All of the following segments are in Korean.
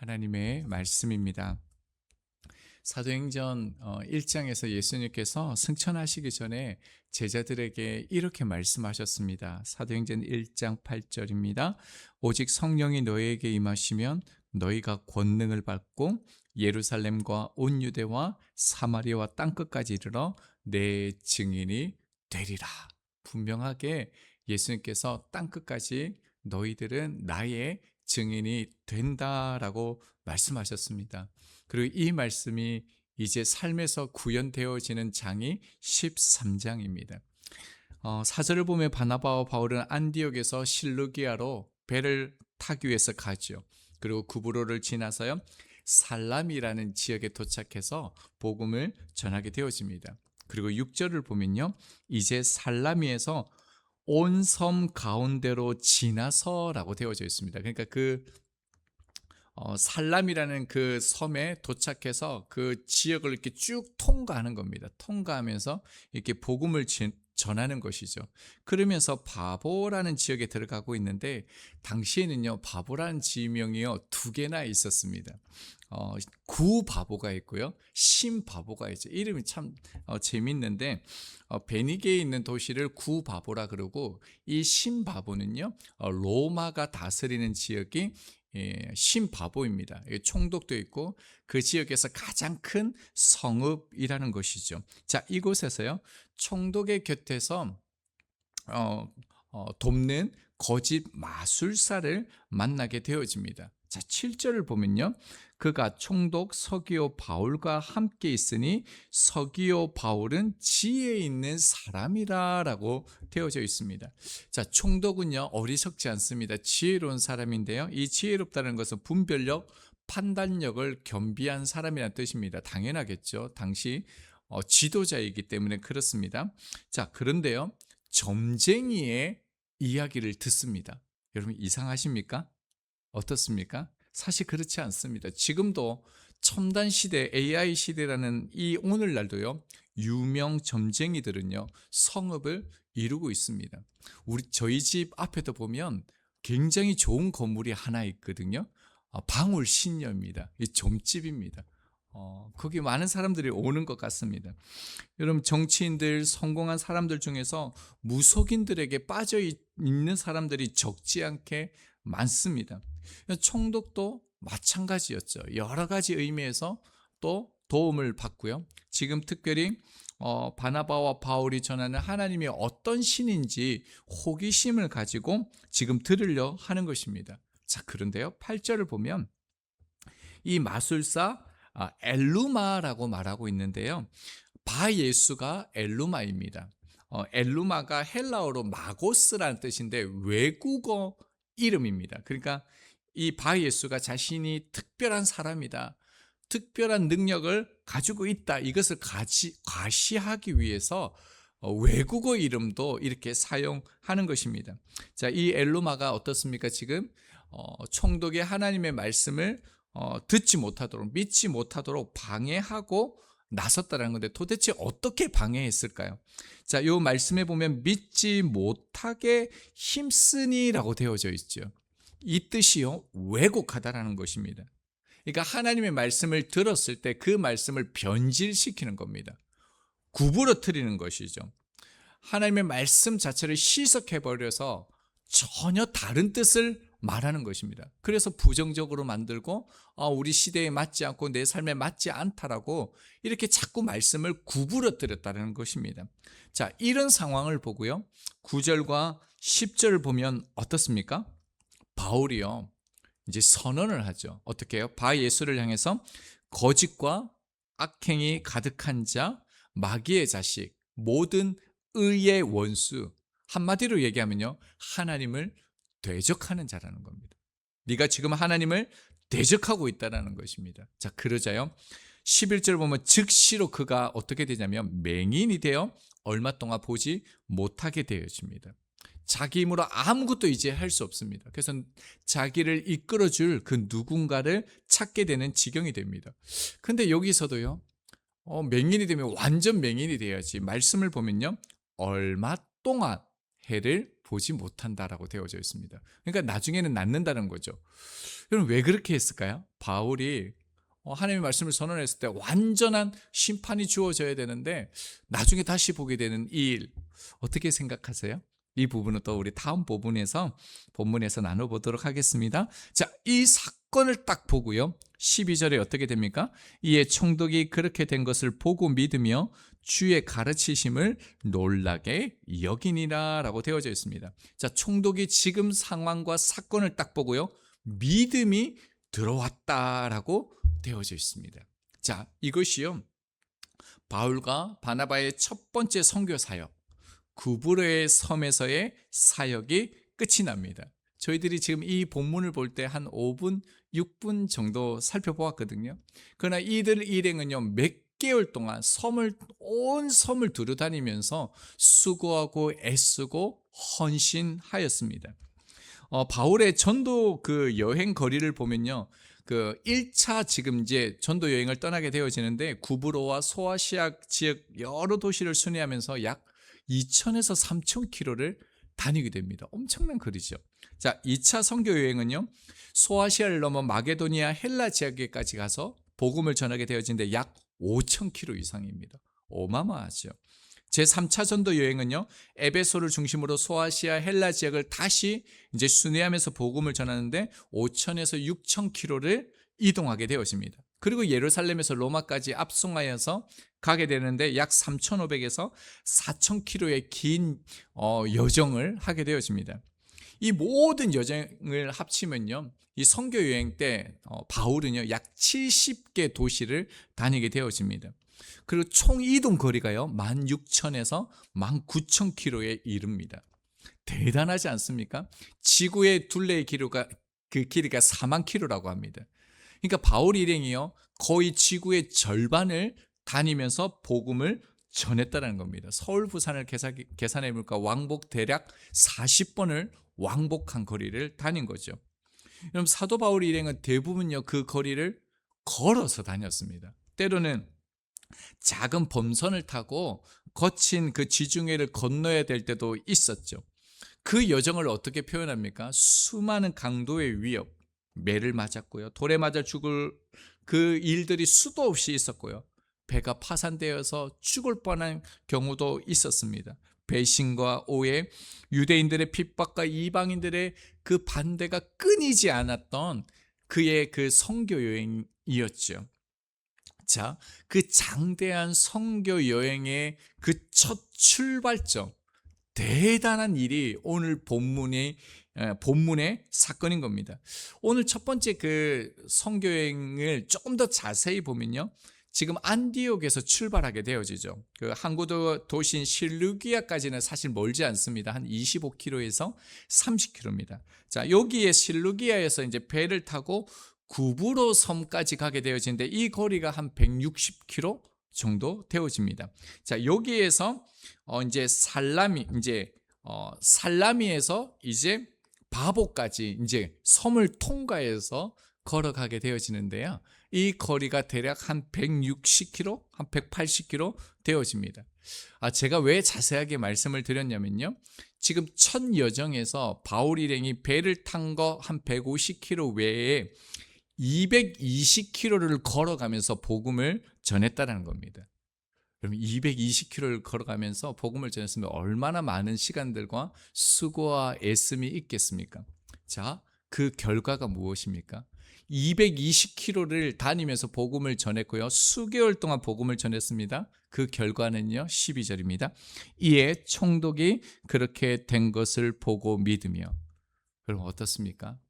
하나님의 말씀입니다. 사도행전 1장에서 예수님께서 승천하시기 전에 제자들에게 이렇게 말씀하셨습니다. 사도행전 1장 8절입니다. 오직 성령이 너희에게 임하시면 너희가 권능을 받고 예루살렘과 온 유대와 사마리아와 땅끝까지 이르러 내 증인이 되리라. 분명하게 예수님께서 땅끝까지 너희들은 나의 증인이 된다라고 말씀하셨습니다. 그리고 이 말씀이 이제 삶에서 구현되어지는 장이 13장입니다. 사절을 보면 바나바와 바울은 안디옥에서 실루기아로 배를 타기 위해서 가죠. 그리고 구브로를 지나서요 살람이라는 지역에 도착해서 복음을 전하게 되어집니다. 그리고 6절을 보면요 이제 살라미에서 온 섬 가운데로 지나서라고 되어져 있습니다. 그러니까 살람이라는 그 섬에 도착해서 그 지역을 이렇게 쭉 통과하는 겁니다. 통과하면서 이렇게 복음을 전하는 것이죠. 그러면서 바보라는 지역에 들어가고 있는데 당시에는요 바보라는 지명이요 두 개나 있었습니다. 구바보가 있고요 신바보가 있죠. 이름이 참 재밌는데 베니게에 있는 도시를 구바보라 그러고 이 신바보는요 로마가 다스리는 지역이 신바보입니다. 총독도 있고 그 지역에서 가장 큰 성읍이라는 것이죠. 자, 이곳에서요 총독의 곁에서 돕는 거짓 마술사를 만나게 되어집니다. 자, 7절을 보면요. 그가 총독 서기오 바울과 함께 있으니 서기오 바울은 지혜 있는 사람이라라고 되어져 있습니다. 자, 총독은요 어리석지 않습니다. 지혜로운 사람인데요. 이 지혜롭다는 것은 분별력, 판단력을 겸비한 사람이라는 뜻입니다. 당연하겠죠. 당시 지도자이기 때문에 그렇습니다. 자, 그런데요. 점쟁이의 이야기를 듣습니다. 여러분 이상하십니까? 어떻습니까? 사실 그렇지 않습니다. 지금도 첨단 시대, AI 시대라는 이 오늘날도요, 유명 점쟁이들은요, 성읍을 이루고 있습니다. 저희 집 앞에도 보면 굉장히 좋은 건물이 하나 있거든요. 방울신녀입니다. 이 점집입니다. 거기 많은 사람들이 오는 것 같습니다. 여러분 정치인들, 성공한 사람들 중에서 무속인들에게 빠져 있는 사람들이 적지 않게 많습니다. 총독도 마찬가지였죠. 여러 가지 의미에서 또 도움을 받고요. 지금 특별히 바나바와 바울이 전하는 하나님이 어떤 신인지 호기심을 가지고 지금 들으려 하는 것입니다. 자, 그런데요. 8절을 보면 이 마술사 엘루마라고 말하고 있는데요. 바예수가 엘루마입니다. 엘루마가 헬라어로 마고스라는 뜻인데 외국어 이름입니다. 그러니까 이 바예수가 자신이 특별한 사람이다. 특별한 능력을 가지고 있다. 이것을 과시하기 위해서 외국어 이름도 이렇게 사용하는 것입니다. 자, 이 엘루마가 어떻습니까? 지금 총독의 하나님의 말씀을 듣지 못하도록, 믿지 못하도록 방해하고 나섰다는 건데 도대체 어떻게 방해했을까요? 자, 이 말씀에 보면 믿지 못하게 힘쓰니라고 되어져 있죠. 이 뜻이요 왜곡하다라는 것입니다. 그러니까 하나님의 말씀을 들었을 때 그 말씀을 변질시키는 겁니다. 구부러뜨리는 것이죠. 하나님의 말씀 자체를 시석해버려서 전혀 다른 뜻을 말하는 것입니다. 그래서 부정적으로 만들고 우리 시대에 맞지 않고 내 삶에 맞지 않다라고 이렇게 자꾸 말씀을 구부러뜨렸다는 것입니다. 자, 이런 상황을 보고요 9절과 10절을 보면 어떻습니까? 바울이요 이제 선언을 하죠. 어떻게 해요? 바예수를 향해서 거짓과 악행이 가득한 자, 마귀의 자식, 모든 의의 원수, 한마디로 얘기하면요 하나님을 대적하는 자라는 겁니다. 네가 지금 하나님을 대적하고 있다는 것입니다. 자, 그러자요 11절 보면 즉시로 그가 어떻게 되냐면 맹인이 되어 얼마 동안 보지 못하게 되어집니다. 자기 힘으로 아무것도 이제 할 수 없습니다. 그래서 자기를 이끌어줄 그 누군가를 찾게 되는 지경이 됩니다. 근데 여기서도요 맹인이 되면 완전 맹인이 돼야지. 말씀을 보면요 얼마 동안 해를 보지 못한다라고 되어져 있습니다. 그러니까 나중에는 낫는다는 거죠. 여러분 왜 그렇게 했을까요? 바울이 하나님의 말씀을 선언했을 때 완전한 심판이 주어져야 되는데 나중에 다시 보게 되는 이 일 어떻게 생각하세요? 이 부분은 또 우리 다음 본문에서 나눠보도록 하겠습니다. 자, 이 사건을 딱 보고요. 12절에 어떻게 됩니까? 이에 총독이 그렇게 된 것을 보고 믿으며 주의 가르치심을 놀라게 여기니라 라고 되어져 있습니다. 자, 총독이 지금 상황과 사건을 딱 보고요. 믿음이 들어왔다라고 되어져 있습니다. 자, 이것이요. 바울과 바나바의 첫 번째 선교 사역, 구브로의 섬에서의 사역이 끝이 납니다. 저희들이 지금 이 본문을 볼 때 한 5분, 6분 정도 살펴보았거든요. 그러나 이들 일행은요, 몇 개월 동안 온 섬을 두루다니면서 수고하고 애쓰고 헌신하였습니다. 바울의 전도 그 여행 거리를 보면요. 그 1차 지금 이제 전도 여행을 떠나게 되어지는데 구브로와 소아시아 지역 여러 도시를 순회하면서 약 2,000에서 3,000km를 다니게 됩니다. 엄청난 거리죠. 자, 2차 선교 여행은요. 소아시아를 넘어 마게도니아 헬라 지역에까지 가서 복음을 전하게 되어지는데 약 5,000km 이상입니다. 어마어마하죠. 제3차 전도 여행은요. 에베소를 중심으로 소아시아 헬라 지역을 다시 이제 순회하면서 복음을 전하는데 5,000에서 6,000km를 이동하게 되어집니다. 그리고 예루살렘에서 로마까지 압송하여서 가게 되는데 약 3,500에서 4,000km의 긴 여정을 하게 되어집니다. 이 모든 여정을 합치면요. 이 선교 여행 때 바울은요. 약 70개 도시를 다니게 되어집니다. 그리고 총 이동 거리가요. 16,000에서 19,000km에 이릅니다. 대단하지 않습니까? 지구의 둘레의 길이가 4만 킬로라고 합니다. 그러니까 바울 일행이요. 거의 지구의 절반을 다니면서 복음을 전했다는 겁니다. 서울 부산을 계산해 볼까 왕복 대략 40번을 왕복한 거리를 다닌 거죠. 여러분 사도 바울 일행은 대부분요 그 거리를 걸어서 다녔습니다. 때로는 작은 범선을 타고 거친 그 지중해를 건너야 될 때도 있었죠. 그 여정을 어떻게 표현합니까? 수많은 강도의 위협, 매를 맞았고요. 돌에 맞아 죽을 그 일들이 수도 없이 있었고요. 배가 파산되어서 죽을 뻔한 경우도 있었습니다. 배신과 오해, 유대인들의 핍박과 이방인들의 그 반대가 끊이지 않았던 그의 그 선교 여행이었죠. 자, 그 장대한 선교 여행의 그 첫 출발점, 대단한 일이 오늘 본문의 사건인 겁니다. 오늘 첫 번째 그 선교 여행을 조금 더 자세히 보면요. 지금 안디옥에서 출발하게 되어지죠. 그 항구 도시인 실루기아까지는 사실 멀지 않습니다. 한 25km에서 30km입니다. 자, 여기에 실루기아에서 이제 배를 타고 구브로 섬까지 가게 되어지는데 이 거리가 한 160km 정도 되어집니다. 자, 여기에서 이제 살라미에서 이제 바보까지 이제 섬을 통과해서 걸어가게 되어지는데요. 이 거리가 대략 한 160km, 한 180km 되어집니다. 제가 왜 자세하게 말씀을 드렸냐면요. 지금 첫 여정에서 바울 일행이 배를 탄 거 한 150km 외에 220km를 걸어가면서 복음을 전했다는 겁니다. 그럼 220km를 걸어가면서 복음을 전했으면 얼마나 많은 시간들과 수고와 애씀이 있겠습니까? 자, 그 결과가 무엇입니까? 220km를 다니면서 복음을 전했고요. 수개월 동안 복음을 전했습니다. 그 결과는요. 12절입니다. 이에 총독이 그렇게 된 것을 보고 믿으며. 그럼 어떻습니까?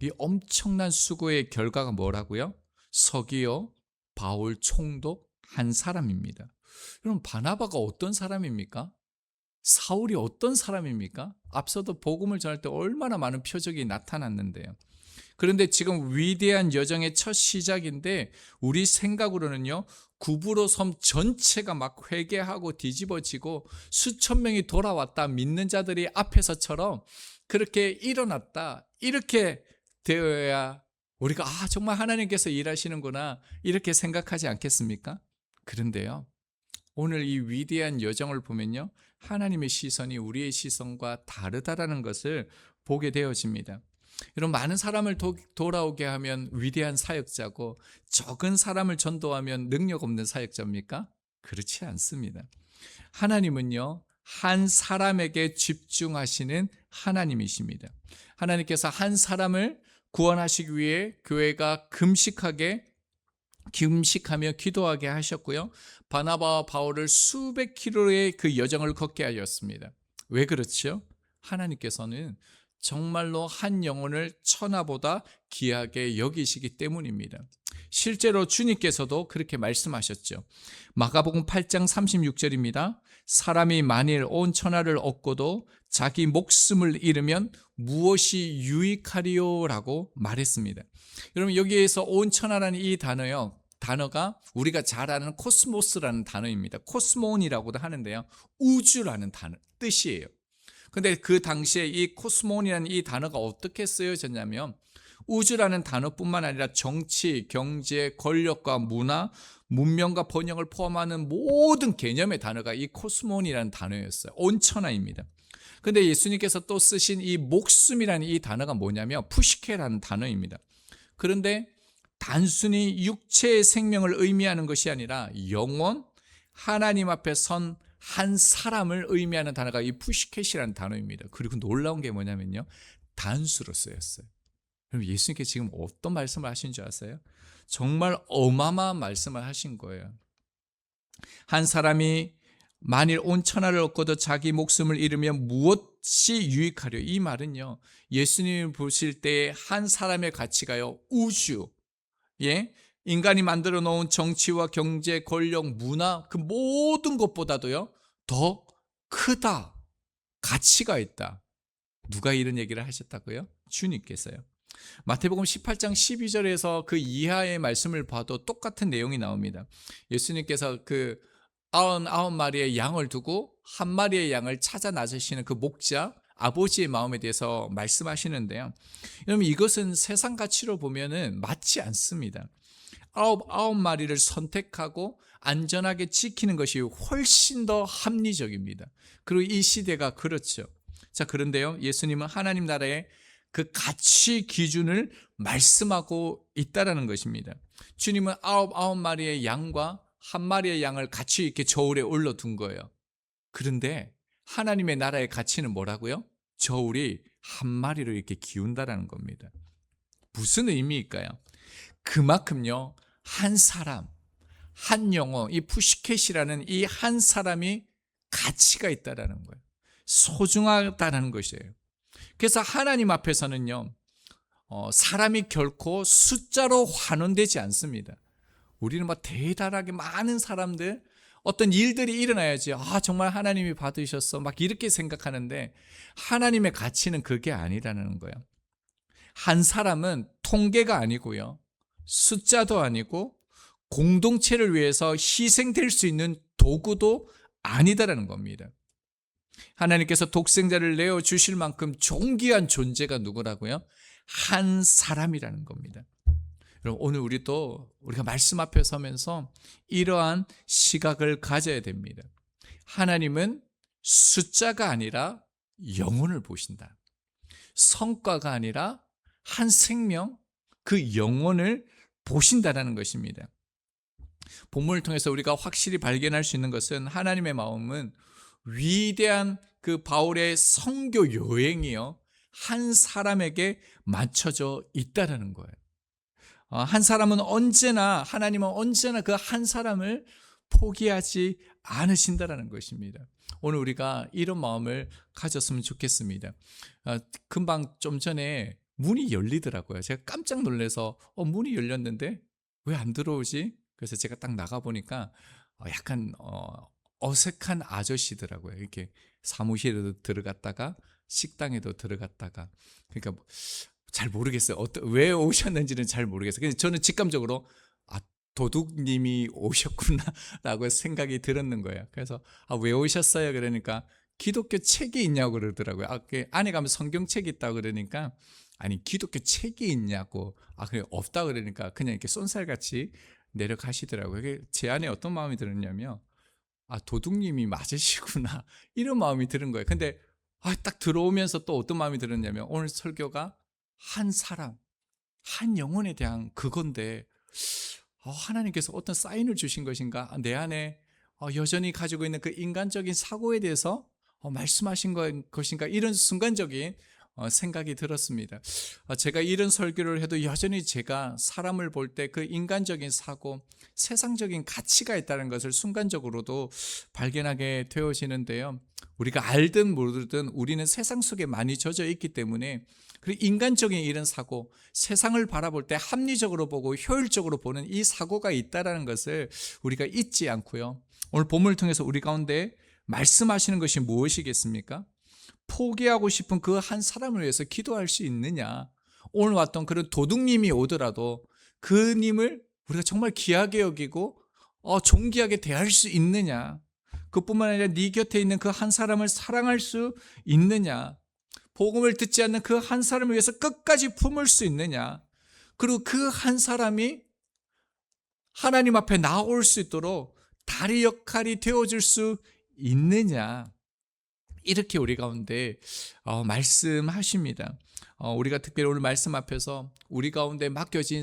이 엄청난 수고의 결과가 뭐라고요? 서기오 바울 총독 한 사람입니다. 여러분 바나바가 어떤 사람입니까? 사울이 어떤 사람입니까? 앞서도 복음을 전할 때 얼마나 많은 표적이 나타났는데요. 그런데 지금 위대한 여정의 첫 시작인데 우리 생각으로는요. 구브로 섬 전체가 막 회개하고 뒤집어지고 수천 명이 돌아왔다 믿는 자들이 앞에서처럼 그렇게 일어났다 이렇게 되어야 우리가 정말 하나님께서 일하시는구나 이렇게 생각하지 않겠습니까? 그런데요. 오늘 이 위대한 여정을 보면요, 하나님의 시선이 우리의 시선과 다르다라는 것을 보게 되어집니다. 이런 많은 사람을 돌아오게 하면 위대한 사역자고, 적은 사람을 전도하면 능력 없는 사역자입니까? 그렇지 않습니다. 하나님은요, 한 사람에게 집중하시는 하나님이십니다. 하나님께서 한 사람을 구원하시기 위해 교회가 금식하며 기도하게 하셨고요. 바나바와 바울을 수백 킬로의 그 여정을 걷게 하였습니다. 왜 그렇죠? 하나님께서는 정말로 한 영혼을 천하보다 귀하게 여기시기 때문입니다. 실제로 주님께서도 그렇게 말씀하셨죠. 마가복음 8장 36절입니다. 사람이 만일 온 천하를 얻고도 자기 목숨을 잃으면 무엇이 유익하리요라고 말했습니다. 여러분, 여기에서 온 천하라는 이 단어가 우리가 잘 아는 코스모스라는 단어입니다. 코스몬이라고도 하는데요, 우주라는 뜻이에요. 근데 그 당시에 이 코스몬이라는 이 단어가 어떻게 쓰여졌냐면, 우주라는 단어뿐만 아니라 정치, 경제, 권력과 문화, 문명과 번영을 포함하는 모든 개념의 단어가 이 코스몬이라는 단어였어요. 온천하입니다. 근데 예수님께서 또 쓰신 이 목숨이라는 이 단어가 뭐냐면 푸시케라는 단어입니다. 그런데 단순히 육체의 생명을 의미하는 것이 아니라 영원, 하나님 앞에 선 한 사람을 의미하는 단어가 이 푸시켓이라는 단어입니다. 그리고 놀라운 게 뭐냐면요, 단수로 쓰였어요. 그럼 예수님께 지금 어떤 말씀을 하신 줄 아세요? 정말 어마어마한 말씀을 하신 거예요. 한 사람이 만일 온 천하를 얻고도 자기 목숨을 잃으면 무엇이 유익하려? 이 말은요, 예수님을 보실 때 한 사람의 가치가요, 우주, 인간이 만들어 놓은 정치와 경제, 권력, 문화, 그 모든 것보다도요 더 크다, 가치가 있다. 누가 이런 얘기를 하셨다고요? 주님께서요. 마태복음 18장 12절에서 그 이하의 말씀을 봐도 똑같은 내용이 나옵니다. 예수님께서 그 99마리의 양을 두고 한 마리의 양을 찾아 나서시는 그 목자, 아버지의 마음에 대해서 말씀하시는데요, 여러분, 이것은 세상 가치로 보면은 맞지 않습니다. 아홉 마리를 선택하고 안전하게 지키는 것이 훨씬 더 합리적입니다. 그리고 이 시대가 그렇죠. 자, 그런데요, 예수님은 하나님 나라의 그 가치 기준을 말씀하고 있다라는 것입니다. 주님은 아홉 마리의 양과 한 마리의 양을 같이 이렇게 저울에 올려둔 거예요. 그런데 하나님의 나라의 가치는 뭐라고요? 저울이 한 마리로 이렇게 기운다라는 겁니다. 무슨 의미일까요? 그만큼요, 한 사람, 한 영혼, 이 푸시켓이라는 이 한 사람이 가치가 있다라는 거예요. 소중하다는 것이에요. 그래서 하나님 앞에서는요, 사람이 결코 숫자로 환원되지 않습니다. 우리는 막 대단하게 많은 사람들, 어떤 일들이 일어나야지, 정말 하나님이 받으셨어, 막 이렇게 생각하는데, 하나님의 가치는 그게 아니라는 거예요. 한 사람은 통계가 아니고요, 숫자도 아니고, 공동체를 위해서 희생될 수 있는 도구도 아니다라는 겁니다. 하나님께서 독생자를 내어 주실 만큼 존귀한 존재가 누구라고요? 한 사람이라는 겁니다. 여러분, 오늘 우리가 말씀 앞에 서면서 이러한 시각을 가져야 됩니다. 하나님은 숫자가 아니라 영혼을 보신다. 성과가 아니라 한 생명, 그 영혼을 보신다는 것입니다. 본문을 통해서 우리가 확실히 발견할 수 있는 것은, 하나님의 마음은 위대한 그 바울의 선교 여행이요, 한 사람에게 맞춰져 있다라는 거예요. 하나님은 언제나 그 한 사람을 포기하지 않으신다라는 것입니다. 오늘 우리가 이런 마음을 가졌으면 좋겠습니다. 금방 좀 전에 문이 열리더라고요. 제가 깜짝 놀라서 문이 열렸는데 왜 안 들어오지? 그래서 제가 딱 나가보니까 약간 어색한 아저씨더라고요. 이렇게 사무실에도 들어갔다가 식당에도 들어갔다가, 그러니까 잘 모르겠어요. 왜 오셨는지는 잘 모르겠어요. 근데 저는 직감적으로 도둑님이 오셨구나라고 생각이 들었는 거예요. 그래서 왜 오셨어요? 그러니까 기독교 책이 있냐고 그러더라고요. 안에 가면 성경책이 있다고 그러니까, 아니 기독교 책이 있냐고, 그래 없다 그러니까 그냥 이렇게 쏜살같이 내려가시더라고요. 제 안에 어떤 마음이 들었냐면, 아, 도둑님이 맞으시구나. 이런 마음이 드는 거예요. 근데 딱 들어오면서 또 어떤 마음이 들었냐면 오늘 설교가 한 사람, 한 영혼에 대한 그건데 하나님께서 어떤 사인을 주신 것인가? 내 안에 여전히 가지고 있는 그 인간적인 사고에 대해서 말씀하신 것인가? 이런 순간적인 생각이 들었습니다. 제가 이런 설교를 해도 여전히 제가 사람을 볼 때 그 인간적인 사고, 세상적인 가치가 있다는 것을 순간적으로도 발견하게 되어지는데요. 우리가 알든 모르든 우리는 세상 속에 많이 젖어 있기 때문에 그리고 인간적인 이런 사고, 세상을 바라볼 때 합리적으로 보고 효율적으로 보는 이 사고가 있다는 것을 우리가 잊지 않고요. 오늘 본문을 통해서 우리 가운데 말씀하시는 것이 무엇이겠습니까? 포기하고 싶은 그 한 사람을 위해서 기도할 수 있느냐? 오늘 왔던 그런 도둑님이 오더라도 그 님을 우리가 정말 귀하게 여기고 존귀하게 대할 수 있느냐? 그뿐만 아니라 네 곁에 있는 그 한 사람을 사랑할 수 있느냐? 복음을 듣지 않는 그 한 사람을 위해서 끝까지 품을 수 있느냐? 그리고 그 한 사람이 하나님 앞에 나올 수 있도록 다리 역할이 되어줄 수 있느냐? 이렇게 우리 가운데 말씀하십니다. 우리가 특별히 오늘 말씀 앞에서 우리 가운데 맡겨진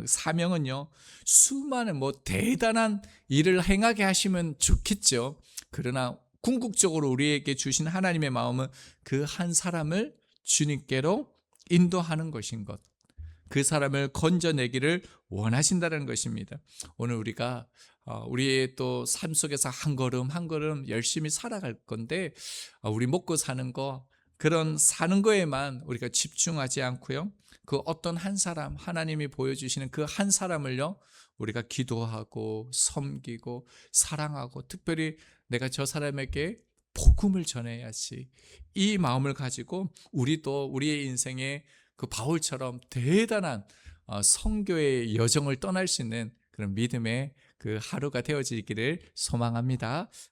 사명은요, 수많은 대단한 일을 행하게 하시면 좋겠죠. 그러나 궁극적으로 우리에게 주신 하나님의 마음은 그 한 사람을 주님께로 인도하는 것인 것, 그 사람을 건져내기를 원하신다는 것입니다. 오늘 우리가 우리의 또 삶 속에서 한 걸음 한 걸음 열심히 살아갈 건데 우리 먹고 사는 거, 그런 사는 거에만 우리가 집중하지 않고요, 그 어떤 한 사람, 하나님이 보여주시는 그 한 사람을요 우리가 기도하고 섬기고 사랑하고, 특별히 내가 저 사람에게 복음을 전해야지, 이 마음을 가지고 우리도 우리의 인생에 그 바울처럼 대단한 선교의 여정을 떠날 수 있는 그런 믿음의 그 하루가 되어지기를 소망합니다.